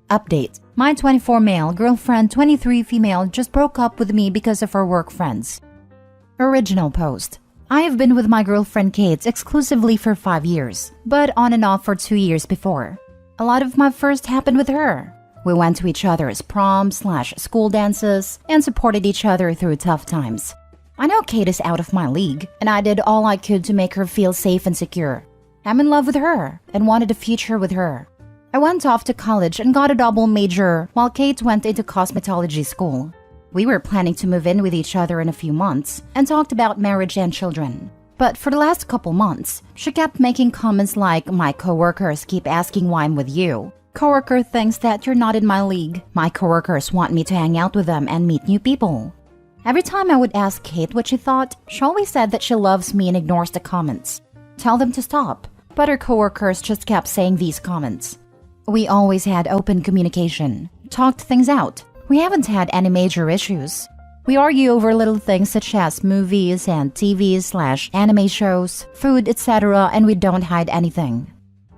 Update. My 24 male girlfriend, 23 female, just broke up with me because of her work friends. Original post. I have been with my girlfriend Kate exclusively for 5 years, but on and off for 2 years before. A lot of my first happened with her. We went to each other's prom/school dances and supported each other through tough times. I know Kate is out of my league, and I did all I could to make her feel safe and secure. I'm in love with her and wanted a future with her. I went off to college and got a double major while Kate went into cosmetology school. We were planning to move in with each other in a few months and talked about marriage and children. But for the last couple months, she kept making comments like, "My coworkers keep asking why I'm with you. Coworker thinks that you're not in my league. My coworkers want me to hang out with them and meet new people." Every time I would ask Kate what she thought, she always said that she loves me and ignores the comments. Tell them to stop. But her coworkers just kept saying these comments. We always had open communication, talked things out. We haven't had any major issues. We argue over little things such as movies and TV/anime shows, food, etc., and we don't hide anything.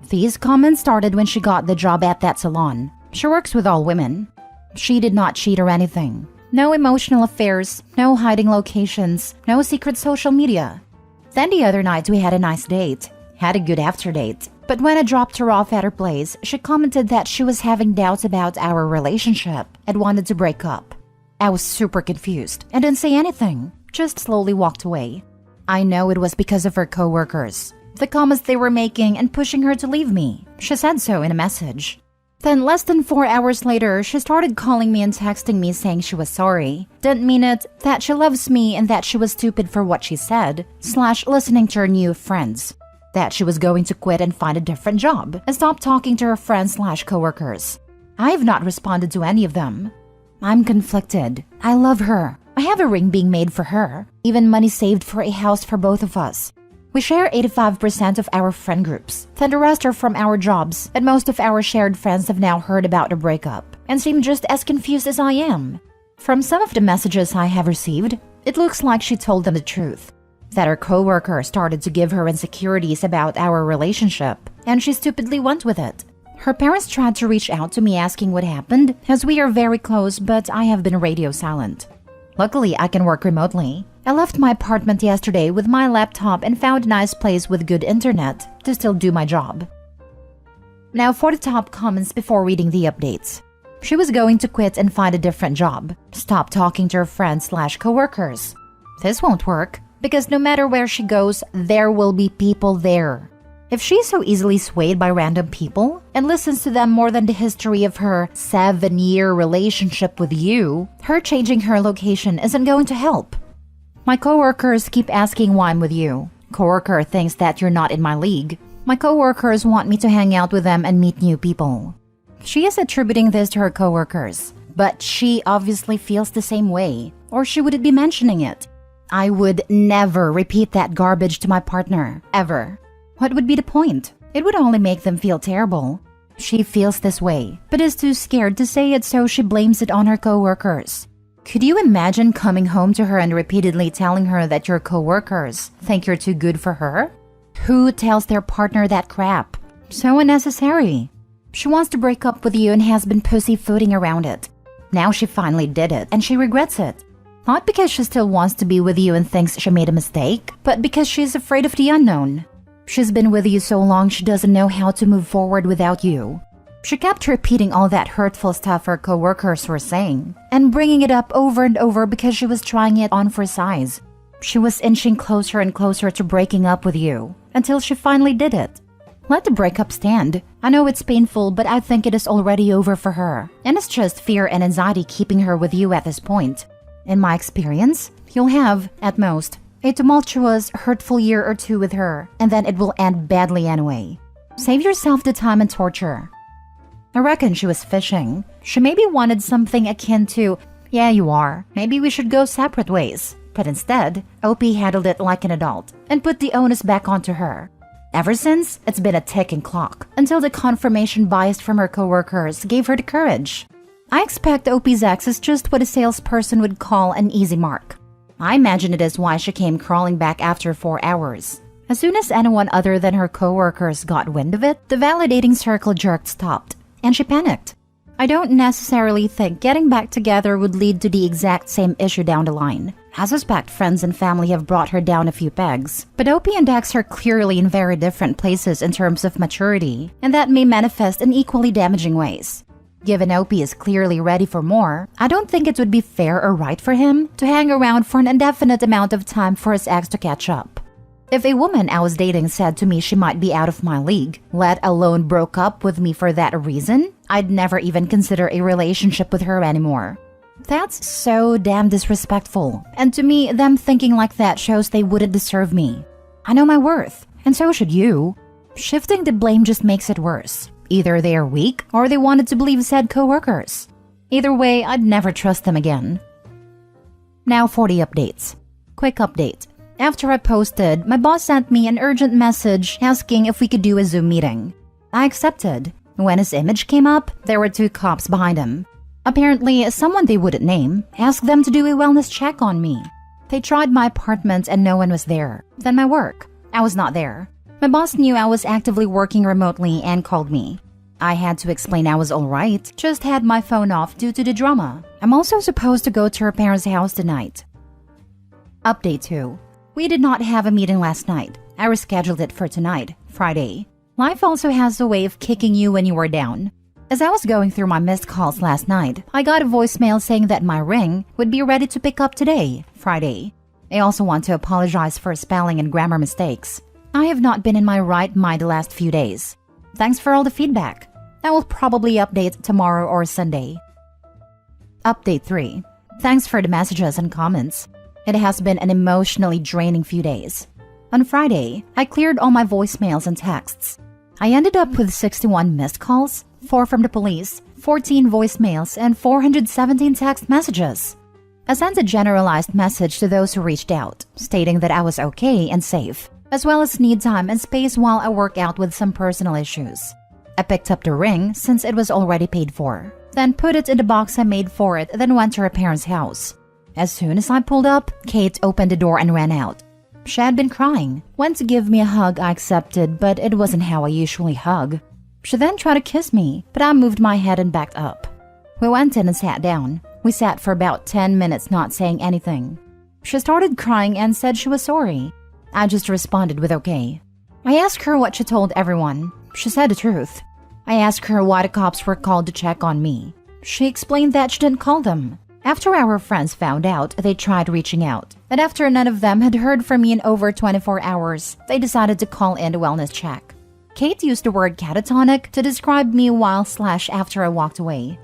These comments started when she got the job at that salon. She works with all women. She did not cheat or anything. No emotional affairs, no hiding locations, no secret social media. Then the other night we had a nice date, had a good after date. But when I dropped her off at her place, she commented that she was having doubts about our relationship and wanted to break up. I was super confused and didn't say anything, just slowly walked away. I know it was because of her coworkers, the comments they were making and pushing her to leave me. She said so in a message. Then less than 4 hours later, she started calling me and texting me saying she was sorry, didn't mean it, that she loves me and that she was stupid for what she said, /listening to her new friends. That she was going to quit and find a different job and stop talking to her friends/coworkers. I have not responded to any of them. I'm conflicted. I love her. I have a ring being made for her, even money saved for a house for both of us. We share 85% of our friend groups, then the rest are from our jobs, and most of our shared friends have now heard about the breakup and seem just as confused as I am. From some of the messages I have received, it looks like she told them the truth. That her coworker started to give her insecurities about our relationship, and she stupidly went with it. Her parents tried to reach out to me asking what happened, as we are very close, but I have been radio silent. Luckily, I can work remotely. I left my apartment yesterday with my laptop and found a nice place with good internet to still do my job. Now for the top comments before reading the updates. She was going to quit and find a different job. Stop talking to her friends/coworkers. This won't work, because no matter where she goes, there will be people there. If she's so easily swayed by random people and listens to them more than the history of her 7-year relationship with you, her changing her location isn't going to help. My coworkers keep asking why I'm with you. Coworker thinks that you're not in my league. My coworkers want me to hang out with them and meet new people. She is attributing this to her coworkers, but she obviously feels the same way, or she wouldn't be mentioning it. I would never repeat that garbage to my partner, ever. What would be the point? It would only make them feel terrible. She feels this way, but is too scared to say it, so she blames it on her coworkers. Could you imagine coming home to her and repeatedly telling her that your coworkers think you're too good for her? Who tells their partner that crap? So unnecessary. She wants to break up with you and has been pussyfooting around it. Now she finally did it, and she regrets it. Not because she still wants to be with you and thinks she made a mistake, but because she's afraid of the unknown. She's been with you so long she doesn't know how to move forward without you. She kept repeating all that hurtful stuff her coworkers were saying, and bringing it up over and over because she was trying it on for size. She was inching closer and closer to breaking up with you, until she finally did it. Let the breakup stand. I know it's painful, but I think it is already over for her, and it's just fear and anxiety keeping her with you at this point. In my experience, you'll have, at most, a tumultuous, hurtful year or 2 with her, and then it will end badly anyway. Save yourself the time and torture. I reckon she was fishing. She maybe wanted something akin to, "Yeah, you are. Maybe we should go separate ways." But instead, OP handled it like an adult and put the onus back onto her. Ever since, it's been a ticking clock, until the confirmation bias from her coworkers gave her the courage. I expect OP's ex is just what a salesperson would call an easy mark. I imagine it is why she came crawling back after 4 hours. As soon as anyone other than her coworkers got wind of it, the validating circle jerk stopped, and she panicked. I don't necessarily think getting back together would lead to the exact same issue down the line. I suspect friends and family have brought her down a few pegs. But Opie and Dex are clearly in very different places in terms of maturity, and that may manifest in equally damaging ways. Given Opie is clearly ready for more, I don't think it would be fair or right for him to hang around for an indefinite amount of time for his ex to catch up. If a woman I was dating said to me she might be out of my league, let alone broke up with me for that reason, I'd never even consider a relationship with her anymore. That's so damn disrespectful, and to me, them thinking like that shows they wouldn't deserve me. I know my worth, and so should you. Shifting the blame just makes it worse. Either they are weak, or they wanted to believe said coworkers. Either way, I'd never trust them again. Now for the updates. Quick update. After I posted, my boss sent me an urgent message asking if we could do a Zoom meeting. I accepted. When his image came up, there were 2 cops behind him. Apparently, someone they wouldn't name asked them to do a wellness check on me. They tried my apartment and no one was there. Then my work. I was not there. My boss knew I was actively working remotely and called me. I had to explain I was alright, just had my phone off due to the drama. I'm also supposed to go to her parents' house tonight. Update 2. We did not have a meeting last night. I rescheduled it for tonight, Friday. Life also has a way of kicking you when you are down. As I was going through my missed calls last night, I got a voicemail saying that my ring would be ready to pick up today, Friday. I also want to apologize for spelling and grammar mistakes. I have not been in my right mind the last few days. Thanks for all the feedback. I will probably update tomorrow or Sunday. Update 3. Thanks for the messages and comments. It has been an emotionally draining few days. On Friday, I cleared all my voicemails and texts. I ended up with 61 missed calls, 4 from the police, 14 voicemails, and 417 text messages. I sent a generalized message to those who reached out, stating that I was okay and safe, as well as need time and space while I work out with some personal issues. I picked up the ring since it was already paid for, then put it in the box I made for it, then went to her parents' house. As soon as I pulled up, Kate opened the door and ran out. She had been crying, went to give me a hug. I accepted, but it wasn't how I usually hug. She then tried to kiss me, but I moved my head and backed up. We went in and sat down. We sat for about 10 minutes not saying anything. She started crying and said she was sorry. I just responded with okay. I asked her what she told everyone. She said the truth. I asked her why the cops were called to check on me. She explained that she didn't call them. After our friends found out, they tried reaching out. And after none of them had heard from me in over 24 hours, they decided to call in a wellness check. Kate used the word catatonic to describe me while/after I walked away.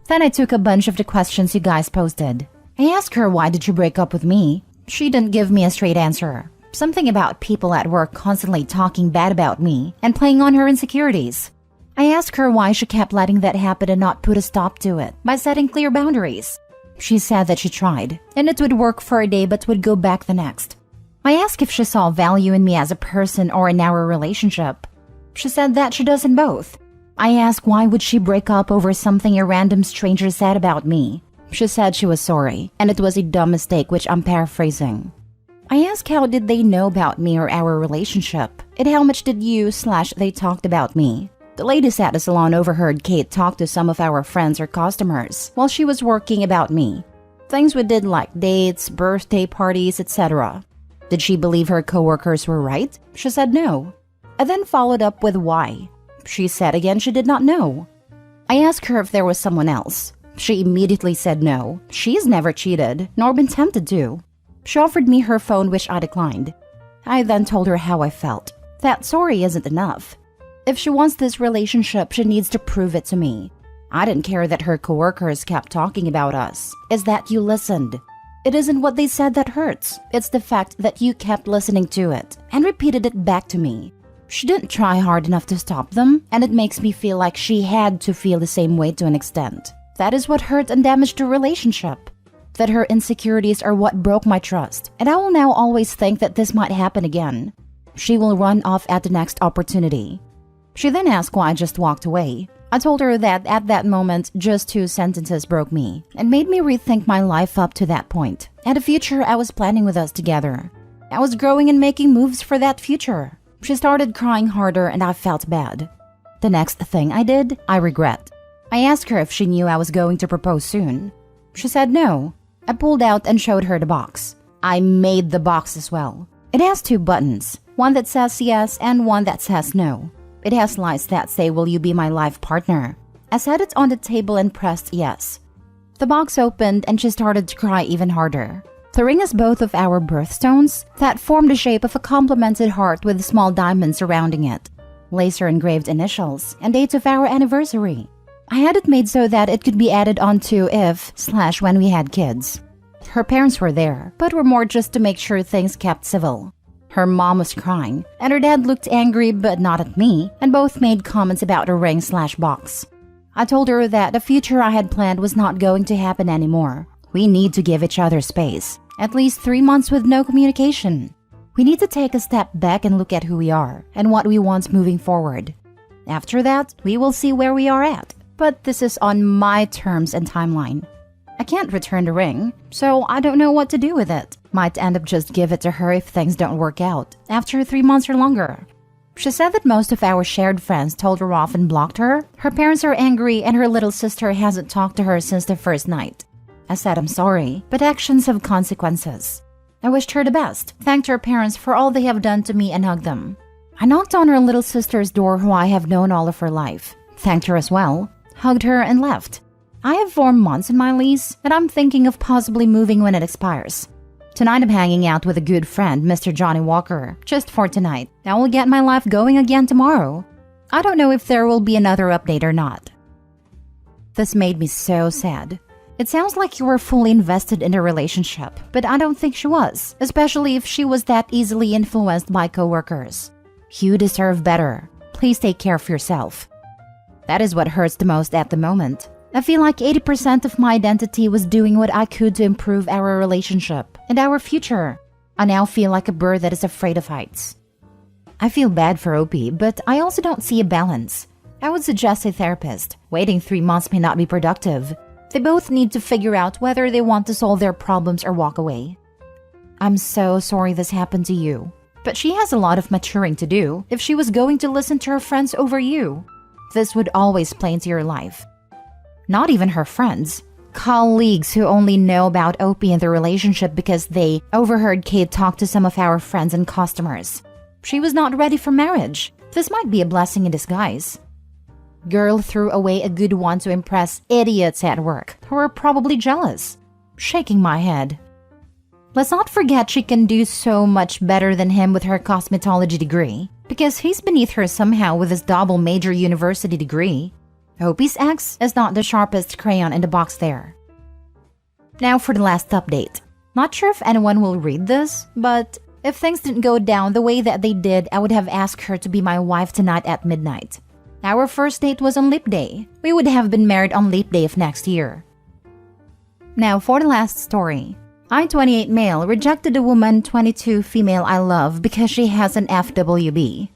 Then I took a bunch of the questions you guys posted. I asked her why did she break up with me. She didn't give me a straight answer. Something about people at work constantly talking bad about me and playing on her insecurities. I asked her why she kept letting that happen and not put a stop to it by setting clear boundaries. She said that she tried, and it would work for a day but would go back the next. I asked if she saw value in me as a person or in our relationship. She said that she does in both. I asked why would she break up over something a random stranger said about me. She said she was sorry, and it was a dumb mistake, which I'm paraphrasing. I asked how did they know about me or our relationship, and how much did you/they talked about me. The ladies at the salon overheard Kate talk to some of our friends or customers while she was working about me. Things we did like dates, birthday parties, etc. Did she believe her coworkers were right? She said no. I then followed up with why. She said again she did not know. I asked her if there was someone else. She immediately said no. She's never cheated, nor been tempted to. She offered me her phone, which I declined. I then told her how I felt. That sorry isn't enough. If she wants this relationship, she needs to prove it to me. I didn't care that her coworkers kept talking about us. It's that you listened. It isn't what they said that hurts. It's the fact that you kept listening to it and repeated it back to me. She didn't try hard enough to stop them, and it makes me feel like she had to feel the same way to an extent. That is what hurt and damaged the relationship. That her insecurities are what broke my trust, and I will now always think that this might happen again. She will run off at the next opportunity. She then asked why I just walked away. I told her that at that moment, just 2 sentences broke me and made me rethink my life up to that point and the future I was planning with us together. I was growing and making moves for that future. She started crying harder and I felt bad. The next thing I did, I regret. I asked her if she knew I was going to propose soon. She said no. I pulled out and showed her the box. I made the box as well. It has 2 buttons, one that says yes and one that says no. It has lights that say, "Will you be my life partner?" I set it on the table and pressed yes. The box opened and she started to cry even harder. The ring is both of our birthstones that form the shape of a complimented heart with small diamonds surrounding it, laser engraved initials, and dates of our anniversary. I had it made so that it could be added onto if/when we had kids. Her parents were there, but were more just to make sure things kept civil. Her mom was crying, and her dad looked angry but not at me, and both made comments about the ring/box. I told her that the future I had planned was not going to happen anymore. We need to give each other space. At least 3 months with no communication. We need to take a step back and look at who we are and what we want moving forward. After that, we will see where we are at. But this is on my terms and timeline. I can't return the ring, so I don't know what to do with it. Might end up just give it to her if things don't work out, after 3 months or longer. She said that most of our shared friends told her off and blocked her. Her parents are angry and her little sister hasn't talked to her since the first night. I said I'm sorry, but actions have consequences. I wished her the best, thanked her parents for all they have done to me and hugged them. I knocked on her little sister's door who I have known all of her life, thanked her as well, hugged her and left. I have 4 months in my lease and I'm thinking of possibly moving when it expires. Tonight I'm hanging out with a good friend, Mr. Johnny Walker, just for tonight. I will get my life going again tomorrow. I don't know if there will be another update or not. This made me so sad. It sounds like you were fully invested in a relationship, but I don't think she was, especially if she was that easily influenced by coworkers. You deserve better. Please take care of yourself. That is what hurts the most at the moment. I feel like 80% of my identity was doing what I could to improve our relationship and our future. I now feel like a bird that is afraid of heights. I feel bad for Opie, but I also don't see a balance. I would suggest a therapist. Waiting 3 months may not be productive. They both need to figure out whether they want to solve their problems or walk away. I'm so sorry this happened to you, but she has a lot of maturing to do if she was going to listen to her friends over you. This would always play into your life. Not even her friends. Colleagues who only know about Opie and the relationship because they overheard Kate talk to some of our friends and customers. She was not ready for marriage. This might be a blessing in disguise. Girl threw away a good one to impress idiots at work who were probably jealous. Shaking my head. Let's not forget she can do so much better than him with her cosmetology degree, because he's beneath her somehow with his double major university degree. Opie's ex is not the sharpest crayon in the box there. Now for the last update. Not sure if anyone will read this, but if things didn't go down the way that they did, I would have asked her to be my wife tonight at midnight. Our first date was on Leap Day. We would have been married on Leap Day of next year. Now for the last story. I, 28 male, rejected a woman, 22 female I love because she has an FWB.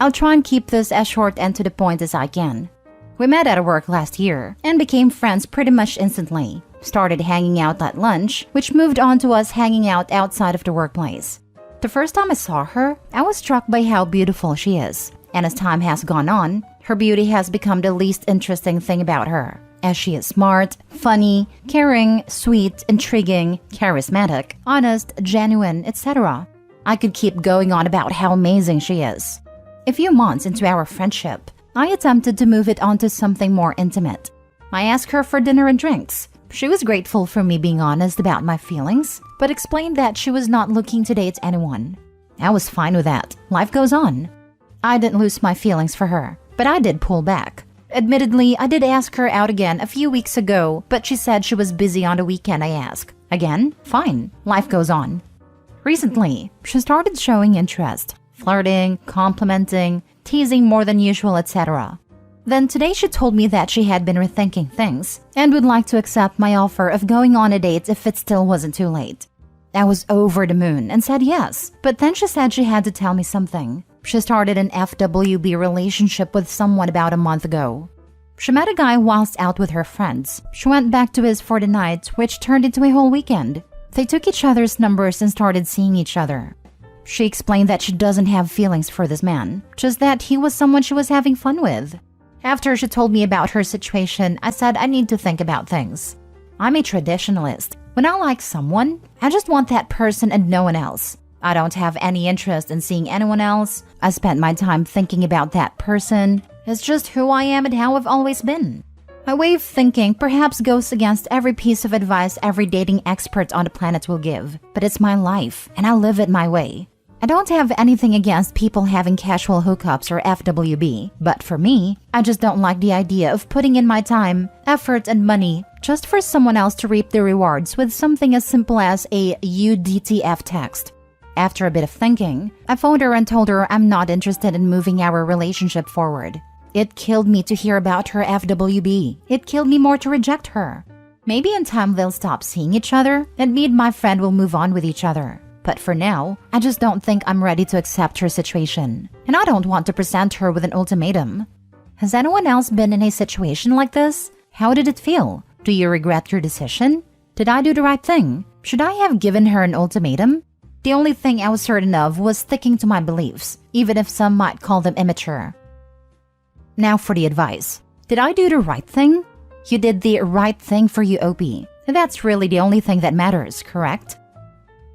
I'll try and keep this as short and to the point as I can. We met at work last year and became friends pretty much instantly. Started hanging out at lunch, which moved on to us hanging out outside of the workplace. The first time I saw her, I was struck by how beautiful she is. And as time has gone on, her beauty has become the least interesting thing about her, as she is smart, funny, caring, sweet, intriguing, charismatic, honest, genuine, etc. I could keep going on about how amazing she is. A few months into our friendship, I attempted to move it onto something more intimate. I asked her for dinner and drinks. She was grateful for me being honest about my feelings, but explained that she was not looking to date anyone. I was fine with that. Life goes on. I didn't lose my feelings for her, but I did pull back. Admittedly, I did ask her out again a few weeks ago, but she said she was busy on the weekend I asked. Again, fine. Life goes on. Recently, she started showing interest, flirting, complimenting, teasing more than usual, etc. Then today she told me that she had been rethinking things and would like to accept my offer of going on a date if it still wasn't too late. I was over the moon and said yes, but then she said she had to tell me something. She started an FWB relationship with someone about a month ago. She met a guy whilst out with her friends. She went back to his for the night, which turned into a whole weekend. They took each other's numbers and started seeing each other. She explained that she doesn't have feelings for this man, just that he was someone she was having fun with. After she told me about her situation, I said I need to think about things. I'm a traditionalist. When I like someone, I just want that person and no one else. I don't have any interest in seeing anyone else. I spent my time thinking about that person. It's just who I am and how I've always been. My way of thinking perhaps goes against every piece of advice every dating expert on the planet will give, but it's my life, and I live it my way. I don't have anything against people having casual hookups or FWB, but for me, I just don't like the idea of putting in my time, effort, and money just for someone else to reap the rewards with something as simple as a UDTF text. After a bit of thinking, I phoned her and told her I'm not interested in moving our relationship forward. It killed me to hear about her FWB. It killed me more to reject her. Maybe in time they'll stop seeing each other, and me and my friend will move on with each other. But for now, I just don't think I'm ready to accept her situation, and I don't want to present her with an ultimatum. Has anyone else been in a situation like this? How did it feel? Do you regret your decision? Did I do the right thing? Should I have given her an ultimatum? The only thing I was certain of was sticking to my beliefs, even if some might call them immature. Now for the advice. Did I do the right thing? You did the right thing for you, OP. That's really the only thing that matters, correct?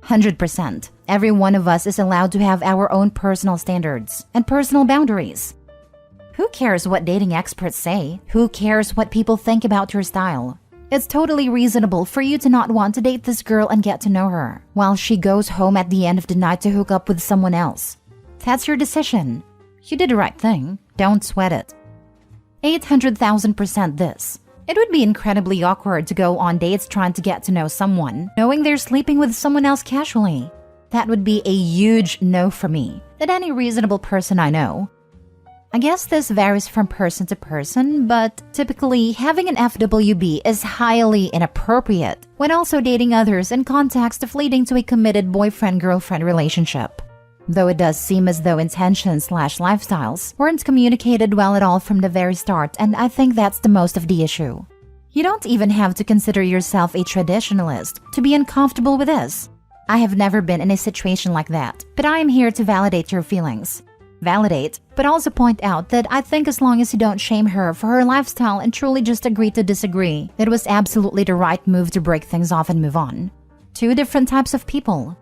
100%. Every one of us is allowed to have our own personal standards and personal boundaries. Who cares what dating experts say? Who cares what people think about your style? It's totally reasonable for you to not want to date this girl and get to know her, while she goes home at the end of the night to hook up with someone else. That's your decision. You did the right thing. Don't sweat it. 800,000% this. It would be incredibly awkward to go on dates trying to get to know someone, knowing they're sleeping with someone else casually. That would be a huge no for me, and any reasonable person I know. I guess this varies from person to person, but typically having an FWB is highly inappropriate when also dating others in context of leading to a committed boyfriend-girlfriend relationship. Though it does seem as though intentions/lifestyles weren't communicated well at all from the very start, and I think that's the most of the issue. You don't even have to consider yourself a traditionalist to be uncomfortable with this. I have never been in a situation like that, but I am here to validate your feelings. Validate, but also point out that I think as long as you don't shame her for her lifestyle and truly just agree to disagree, it was absolutely the right move to break things off and move on. Two different types of people.